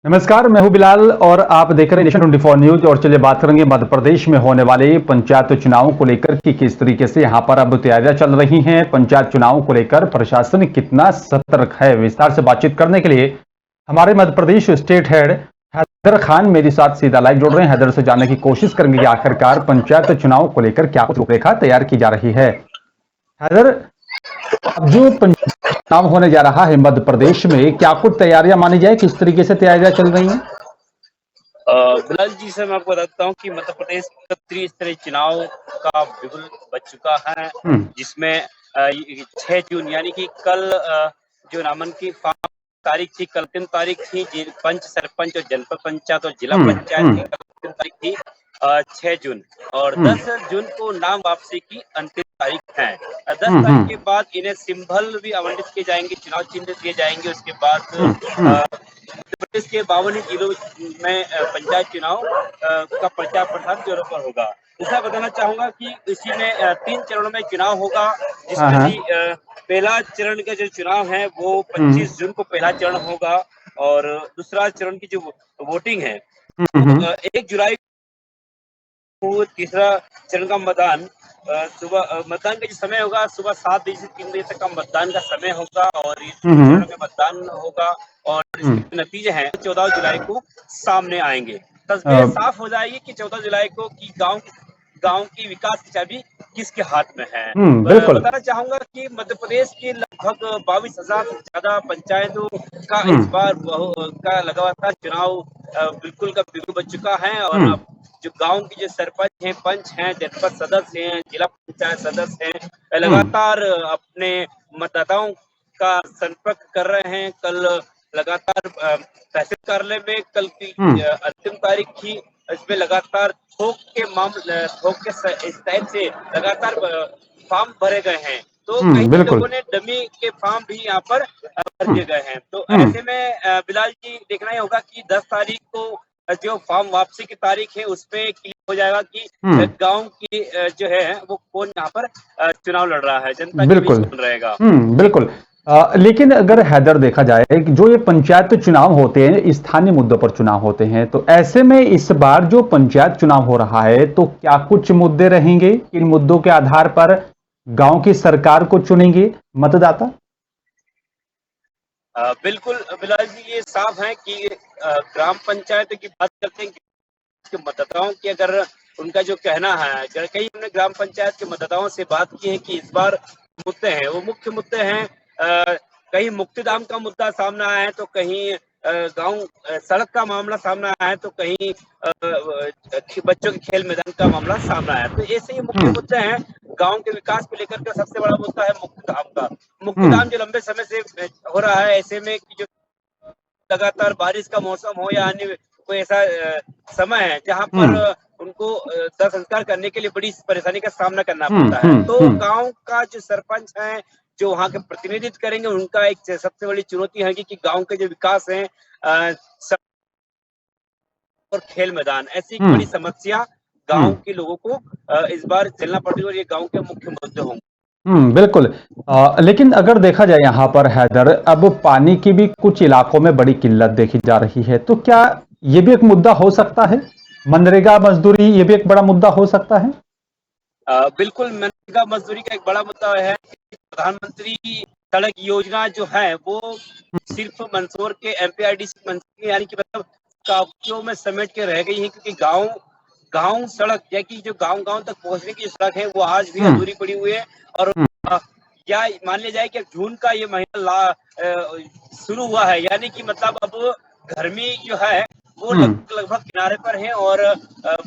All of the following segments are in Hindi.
नमस्कार, मैं हूं बिलाल और आप देख रहे हैं नेशन 24 न्यूज। और चलिए बात करेंगे मध्य प्रदेश में होने वाले पंचायत चुनावों को लेकर कि किस तरीके से यहां पर अब तैयारियां चल रही हैं। पंचायत चुनावों को लेकर प्रशासन कितना सतर्क है, विस्तार से बातचीत करने के लिए हमारे मध्य प्रदेश स्टेट हेड हैदर खान मेरे साथ सीधा लाइव जुड़ रहे हैं। हैदर से जानने की कोशिश करेंगे कि आखिरकार पंचायत चुनाव को लेकर क्या कुछ रूपरेखा तैयार की जा रही है। हैदर, अब जो चुनाव होने जा रहा है मध्य प्रदेश में, क्या कुछ तैयारियां मानी जाए, किस तरीके से तैयारियां चल रही हैं? बिलाल जी से मैं आपको बताता हूँ कि मध्य प्रदेश त्रिस्तरीय चुनाव का बिगुल बज चुका है, जिसमें 6 जून यानी कि कल जो नामांकन की तारीख थी, कल 3 तारीख थी। पंच, सरपंच और जनपद पंचायत और जिला पंचायत की कल 3 तारीख थी 6 जून, और 10 जून को नाम वापसी की अंतिम तारीख है। 10 तारीख के बाद इन्हें सिंबल भी आवंटित किए जाएंगे, चुनाव चिन्ह दिए जाएंगे। उसके बाद मध्य प्रदेश के 52 जिलों में पंचायत चुनाव का प्रचार प्रसार जोरों पर होगा। दूसरा बताना चाहूंगा कि इसी में 3 चरणों में चुनाव होगा, जिसमें कि पहला चरण का जो चुनाव है वो 25 जून को पहला चरण होगा, और दूसरा चरण की जो वोटिंग है वो 1 जुलाई को, तीसरा चरण का मतदान सुबह, मतदान का जो समय होगा सुबह 7 बजे से 3 बजे तक का मतदान का समय होगा, और इस चरण में मतदान होगा, और इसके नतीजे हैं 14 जुलाई को सामने आएंगे। तस्वीर साफ हो जाएगी कि 14 जुलाई को कि गांव की विकास की चाबी किसके हाथ में है। बताना चाहूंगा कि मध्य प्रदेश के लगभग 22,000 से ज्यादा पंचायतों का इस बार का लगातार चुनाव बिल्कुल का बिल्कुल बच चुका है, और अब जो गांव के जो सरपंच हैं, पंच हैं, जनपद सदस्य हैं, जिला पंचायत सदस्य हैं, लगातार अपने मतदाताओं का संपर्क कर रहे हैं। कल लगातार तहसील कार्यालय में कल की अंतिम तारीख थी, इसमें लगातार थोक के स्टाइल से लगातार फॉर्म भरे गए हैं। तो कई लोगों ने डमी के फॉर्म भी यहाँ पर भर दिए गए हैं। तो ऐसे में बिलाल जी, देखना ही होगा कि 10 तारीख को जो फॉर्म वापसी की तारीख है उसपे क्लियर हो जाएगा कि गांव की जो है वो कौन यहाँ पर चुनाव लड़ रहा है, जनता के बीच कौन रहेगा। बिल्कुल। लेकिन अगर हैदर देखा जाए कि जो ये पंचायत चुनाव होते हैं, स्थानीय मुद्दों पर चुनाव होते हैं, तो ऐसे में इस बार जो पंचायत चुनाव हो रहा है तो क्या कुछ मुद्दे रहेंगे? इन मुद्दों के आधार पर गांव की सरकार को चुनेंगे मतदाता? बिल्कुल बिलाल जी, ये साफ है कि ग्राम पंचायत की बात करते हैं कि मतदाताओं की अगर उनका जो कहना है, कई हमने ग्राम पंचायत के मतदाताओं से बात की है कि इस बार मुद्दे हैं, वो मुख्य मुद्दे हैं। कहीं मुक्तिधाम का मुद्दा सामने आया है, तो कहीं गांव सड़क का मामला सामने आया है, तो कहीं बच्चों के खेल मैदान का मामला सामने आया है। तो ऐसे ही मुख्य मुद्दे हैं। गांव के विकास को लेकर के सबसे बड़ा मुद्दा है मुक्तिधाम का। मुक्तिधाम जो लंबे समय से हो रहा है, ऐसे में कि जो लगातार बारिश का मौसम हो या अन्य कोई ऐसा समय है जहाँ पर उनको दाह संस्कार करने के लिए बड़ी परेशानी का सामना करना पड़ता है। तो गांव का जो सरपंच है, जो वहाँ के प्रतिनिधित्व करेंगे, उनका एक सबसे बड़ी चुनौती है कि गांव के जो विकास है और खेल मैदान, ऐसी बड़ी समस्या गांव के लोगों को इस बार झेलना पड़ेगी, और ये गांव के मुख्य मुद्दे होंगे। बिल्कुल। लेकिन अगर देखा जाए यहाँ पर हैदर, अब पानी की भी कुछ इलाकों में बड़ी किल्लत देखी जा रही है, तो क्या ये भी एक मुद्दा हो सकता है? मनरेगा मजदूरी ये भी एक बड़ा मुद्दा हो सकता है? बिल्कुल, मनरेगा मजदूरी का एक बड़ा मुद्दा है। प्रधानमंत्री सड़क योजना जो है वो सिर्फ मंदसौर के एमपीआईडीसी मंदसौर यानी कि मतलब काफियों में समेट के रह गई है, क्योंकि गांव सड़क या कि जो गांव तक पहुंचने की सड़क है वो आज भी अधूरी पड़ी हुई है। और क्या मान लिया जाए कि जून का ये महीना शुरू हुआ है, यानी कि मतलब अब गर्मी जो है वो लगभग किनारे पर है, और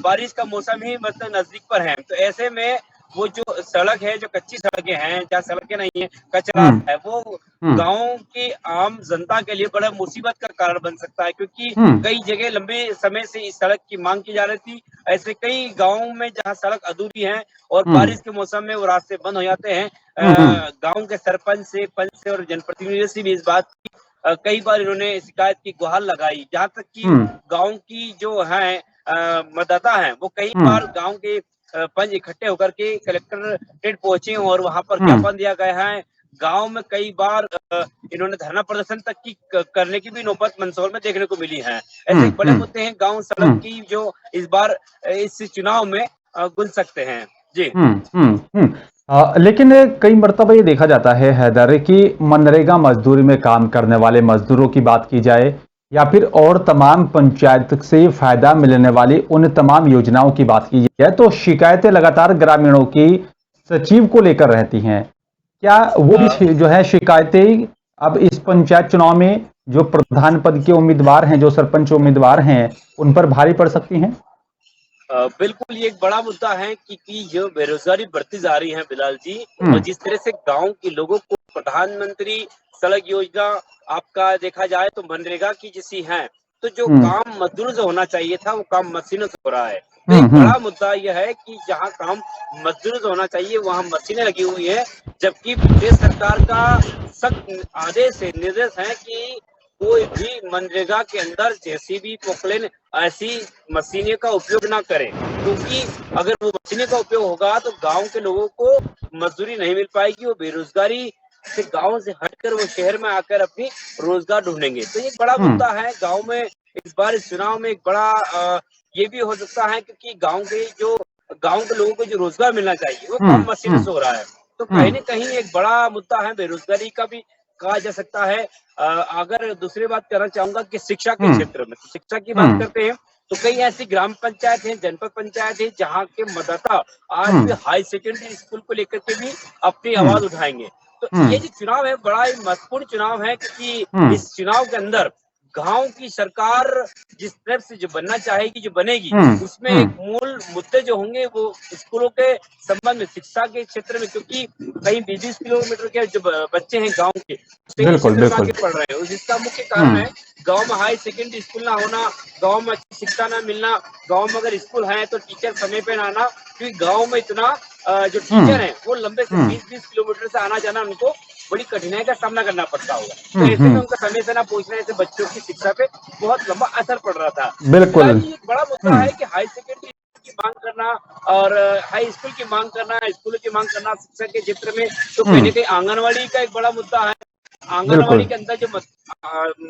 बारिश का मौसम ही मतलब नजदीक पर है। तो ऐसे में वो जो सड़क है, जो कच्ची सड़कें हैं, जहाँ सड़कें नहीं है, कचरा है, वो गांव की आम जनता के लिए बड़ा मुसीबत का कारण बन सकता है, क्योंकि कई जगह लंबे समय से इस सड़क की मांग की जा रही थी। ऐसे कई गाँव में जहाँ सड़क अधूरी है और बारिश के मौसम में वो रास्ते बंद हो जाते हैं। गाँव के सरपंच से, पंच से और जनप्रतिनिधियों से भी इस बात की कई बार इन्होंने शिकायत की गुहार लगाई। जहाँ तक कि गांव की जो है मतदाता है, वो कई बार गांव के पंच इकट्ठे होकर के कलेक्टरेट पहुंचे और वहां पर ज्ञापन दिया गया है। गांव में कई बार इन्होंने धरना प्रदर्शन तक की करने की भी नौबत मंदसौर में देखने को मिली है। ऐसे बड़े मुद्दे हैं गांव सड़क की जो इस बार इस चुनाव में गुल सकते हैं। जी। लेकिन कई मर्तबा ये देखा जाता है हैदर कि मनरेगा मजदूरी में काम करने वाले मजदूरों की बात की जाए या फिर और तमाम पंचायत से फायदा मिलने वाली उन तमाम योजनाओं की बात की जाए तो शिकायतें लगातार ग्रामीणों की सचिव को लेकर रहती हैं। क्या वो भी जो है शिकायतें अब इस पंचायत चुनाव में जो प्रधान पद के उम्मीदवार हैं, जो सरपंच उम्मीदवार हैं, उन पर भारी पड़ सकती हैं? बिल्कुल ये एक बड़ा मुद्दा है कि जो बेरोजगारी बढ़ती जा रही है बिलाल जी, और जिस तरह से गांव के लोगों को प्रधानमंत्री सड़क योजना आपका देखा जाए तो मनरेगा की जैसी है, तो जो काम मजदूर से होना चाहिए था वो काम मशीनों से हो रहा है। तो एक बड़ा मुद्दा यह है कि जहाँ काम मजदूर से होना चाहिए वहाँ मशीनें लगी हुई है, जबकि प्रदेश सरकार का सख्त आदेश है, निर्देश है कि कोई भी मनरेगा के अंदर जेसीबी पोकलेन ऐसी मशीनें का उपयोग ना करें, क्योंकि अगर वो मशीनें का उपयोग होगा तो गांव के लोगों को मजदूरी नहीं मिल पाएगी, वो बेरोजगारी से गांव से हटकर वो शहर में आकर अपनी रोजगार ढूंढेंगे। तो ये बड़ा मुद्दा है गांव में। इस बार इस चुनाव में एक बड़ा ये भी हो सकता है क्योंकि गांव के लोगों को जो रोजगार मिलना चाहिए वो कम मशीनों से हो रहा है। तो कहीं न कहीं एक बड़ा मुद्दा है, बेरोजगारी का भी कहा जा सकता है। अगर दूसरी बात करना चाहूंगा कि शिक्षा के क्षेत्र में, तो शिक्षा की बात करते हैं तो कई ऐसी ग्राम पंचायत हैं, जनपद पंचायत है जहाँ के मतदाता आज भी हाई सेकेंडरी स्कूल को लेकर के भी अपनी आवाज उठाएंगे। तो ये जो चुनाव है बड़ा ही महत्वपूर्ण चुनाव है, क्योंकि इस चुनाव के अंदर गांव की सरकार जिस तरफ से जो बनना चाहेगी, जो बनेगी, उसमें एक मूल मुद्दे जो होंगे वो स्कूलों के संबंध में, शिक्षा के क्षेत्र में, क्योंकि कहीं 20 किलोमीटर के जो बच्चे हैं गांव के आगे पढ़ रहे हैं, जिसका मुख्य कारण है गांव में हाई सेकेंडरी स्कूल ना होना, गांव में अच्छी शिक्षा ना मिलना, गांव में अगर स्कूल है तो टीचर समय पे ना आना, क्योंकि गांव में इतना जो टीचर है वो लंबे से 20 किलोमीटर से आना जाना उनको बड़ी कठिनाई का सामना करना पड़ता होगा। तो ऐसे में उनका समय से ना पहुंचने से बच्चों की शिक्षा पे बहुत लंबा असर पड़ रहा था। बिल्कुल। एक बड़ा मुद्दा है कि हाई सेकेंडरी की मांग करना और हाई स्कूल की मांग करना, स्कूलों की मांग करना शिक्षा के क्षेत्र में, तो कहीं न कहीं आंगनबाड़ी का एक बड़ा मुद्दा है। आंगनबाड़ी के अंदर जो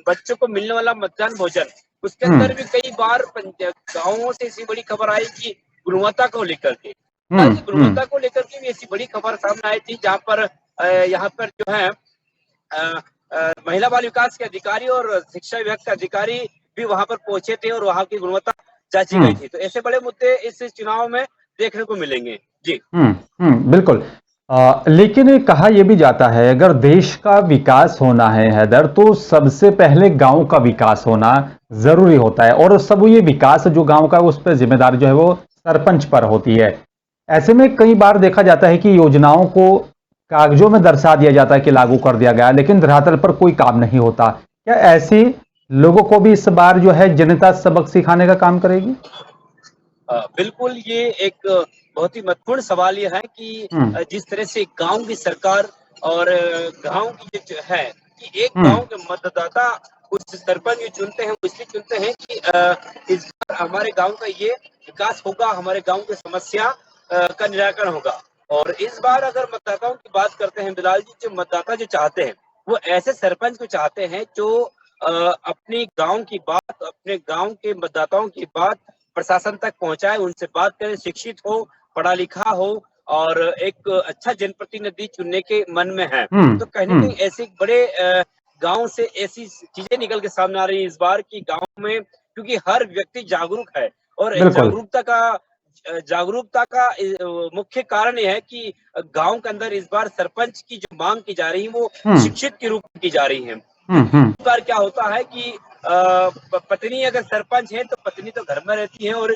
बच्चों को मिलने वाला मध्याह्न भोजन, उसके अंदर भी कई बार गाँवों से ऐसी बड़ी खबर आई कि गुणवत्ता को लेकर के गुणवत्ता को लेकर के भी ऐसी बड़ी खबर सामने आई थी, जहाँ पर यहाँ पर जो है महिला बाल विकास के अधिकारी और शिक्षा विभाग के अधिकारी भी वहां पर पहुंचे थे और वहां की गुणवत्ता जांची गई थी। तो ऐसे बड़े मुद्दे इस चुनाव में देखने को मिलेंगे। जी। बिल्कुल। लेकिन कहा यह भी जाता है अगर देश का विकास होना है हैदर, तो सबसे पहले गांव का विकास होना जरूरी होता है और सब ये विकास जो गांव का उस पर जिम्मेदारी जो है वो सरपंच पर होती है। ऐसे में कई बार देखा जाता है कि योजनाओं को कागजों में दर्शा दिया जाता है कि लागू कर दिया गया, लेकिन धरातल पर कोई काम नहीं होता। क्या ऐसे लोगों को भी इस बार जो है जनता सबक सिखाने का काम करेगी? बिल्कुल, ये एक बहुत ही महत्वपूर्ण सवाल ये है कि जिस तरह से गांव की सरकार और गांव की जो है कि एक गांव के मतदाता उस सरपंच जो चुनते हैं, वो इसलिए चुनते हैं कि इस बार हमारे गांव का ये विकास होगा, हमारे गांव की समस्या का निराकरण होगा। और इस बार अगर मतदाताओं की बात करते हैं बिलाल जी, जो मतदाता जो चाहते हैं वो ऐसे सरपंच को चाहते हैं जो अपनी गांव की बात, अपने गांव के मतदाताओं की बात प्रशासन तक पहुंचाए, उनसे बात करे, शिक्षित हो, पढ़ा लिखा हो और एक अच्छा जनप्रतिनिधि चुनने के मन में है। तो कहीं न कहीं ऐसे बड़े गांव से ऐसी चीजें निकल के सामने आ रही है इस बार की गांव में, क्योंकि हर व्यक्ति जागरूक है और जागरूकता का मुख्य कारण यह है कि गांव के अंदर इस बार सरपंच की जो मांग की जा रही है वो शिक्षित के रूप में की जा रही है। इस बार क्या होता है कि पत्नी अगर सरपंच है तो पत्नी तो घर में रहती है और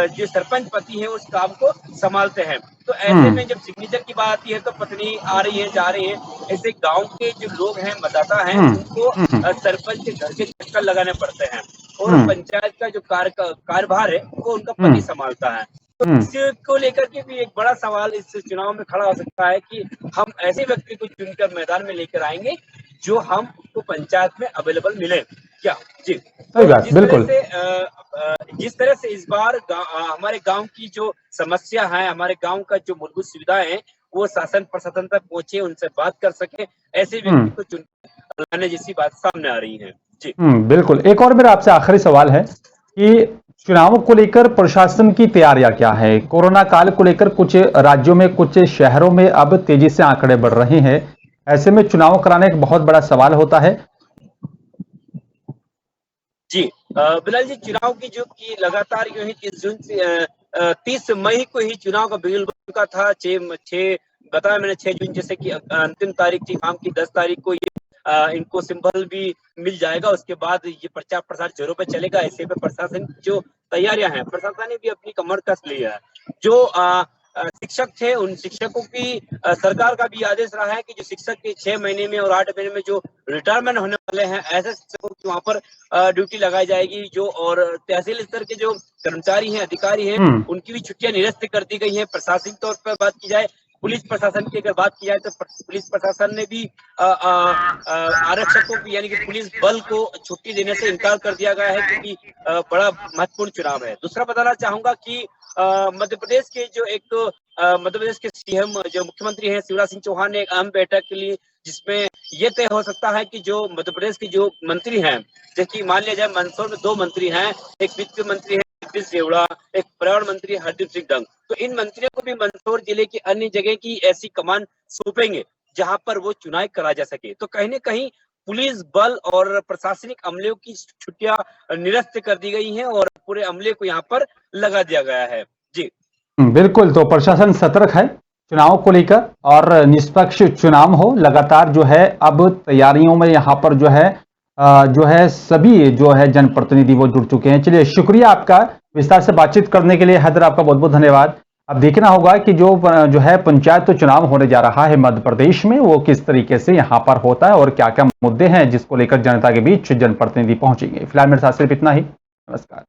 जो सरपंच पति है उस काम को संभालते हैं। तो ऐसे में जब सिग्नेचर की बात आती है तो पत्नी आ रही है, जा रही है, ऐसे गांव के जो लोग हैं, मतदाता हैं, उनको सरपंच के घर के चक्कर लगाने पड़ते हैं और पंचायत का जो कार्यभार है वो उनका पति संभालता है। तो इसको लेकर के भी एक बड़ा सवाल इस चुनाव में खड़ा हो सकता है कि हम ऐसे व्यक्ति को चुनकर मैदान में लेकर आएंगे जो हमको पंचायत में अवेलेबल मिले क्या। जी। बिल्कुल। जिस तरह से इस बार हमारे गांव की जो समस्या है, हमारे गांव का जो मूलभूत सुविधाएं हैं वो शासन प्रशासन तक पहुंचे, उनसे बात कर सके, ऐसे व्यक्ति को चुन लाने जैसी बात सामने आ रही है। जी बिल्कुल। एक और मेरा आपसे आखिरी सवाल है कि चुनाव को लेकर प्रशासन की तैयारियां क्या है? कोरोना काल को लेकर कुछ राज्यों में, कुछ शहरों में अब तेजी से आंकड़े बढ़ रहे हैं। ऐसे में चुनाव कराना एक बहुत बड़ा सवाल होता है। जी बिलाल जी, चुनाव की जो की लगातार यूं ही 30 जून से 30 मई को ही चुनाव का बिगुल बज चुका था। 6 बताया मैंने 6 जून जैसे कि अंतिम तारीख थी काम की, 10 तारीख को ये इनको सिंबल भी मिल जाएगा। उसके बाद ये प्रचार प्रसार जोरों पे चलेगा। ऐसे में प्रशासन की जो तैयारियां हैं, प्रशासन ने भी अपनी कमर कस ली है। जो शिक्षक थे, उन शिक्षकों की सरकार का भी आदेश रहा है कि जो शिक्षक के 6 महीने में और 8 महीने में जो रिटायरमेंट होने वाले हैं, ऐसे शिक्षकों की वहां पर ड्यूटी लगाई जाएगी। जो और तहसील स्तर के जो कर्मचारी हैं, अधिकारी हैं, उनकी भी छुट्टियां निरस्त कर दी गई हैं। प्रशासनिक तौर पर बात की जाए, पुलिस प्रशासन की अगर बात की जाए तो पुलिस प्रशासन ने भी आरक्षकों को यानी कि पुलिस बल को छुट्टी देने से इनकार कर दिया गया है, क्योंकि बड़ा महत्वपूर्ण चुनाव है। दूसरा बताना चाहूंगा कि मध्य प्रदेश के जो एक मध्य प्रदेश के सीएम जो मुख्यमंत्री हैं शिवराज सिंह चौहान ने एक अहम बैठक के लिए, जिसमें यह तय हो सकता है कि जो मध्य प्रदेश के जो मंत्री हैं, जैसे कि मान लिया जाए मंदसौर में 2 मंत्री हैं, एक वित्त मंत्री है देवड़ा, एक पर्यावरण मंत्री हरदीप सिंह डंग। तो इन मंत्रियों को भी मंदसौर जिले की अन्य जगह की ऐसी कमान सौंपेंगे जहां पर वो चुनाव करा जा सके। तो कहीं न कहीं पुलिस बल और प्रशासनिक अमले की छुट्टियां निरस्त कर दी गई हैं और पूरे अमले को यहाँ पर लगा दिया गया है। जी बिल्कुल। तो प्रशासन सतर्क है चुनाव को लेकर और निष्पक्ष चुनाव हो। लगातार जो है अब तैयारियों में यहाँ पर जो है सभी जो है जनप्रतिनिधि वो जुड़ चुके हैं। चलिए, शुक्रिया आपका विस्तार से बातचीत करने के लिए। हैदर, आपका बहुत बहुत धन्यवाद। अब देखना होगा कि जो है पंचायत चुनाव होने जा रहा है मध्य प्रदेश में, वो किस तरीके से यहाँ पर होता है और क्या क्या मुद्दे हैं जिसको लेकर जनता के बीच जनप्रतिनिधि पहुंचेंगे। फिलहाल मेरे साथ सिर्फ इतना ही। नमस्कार।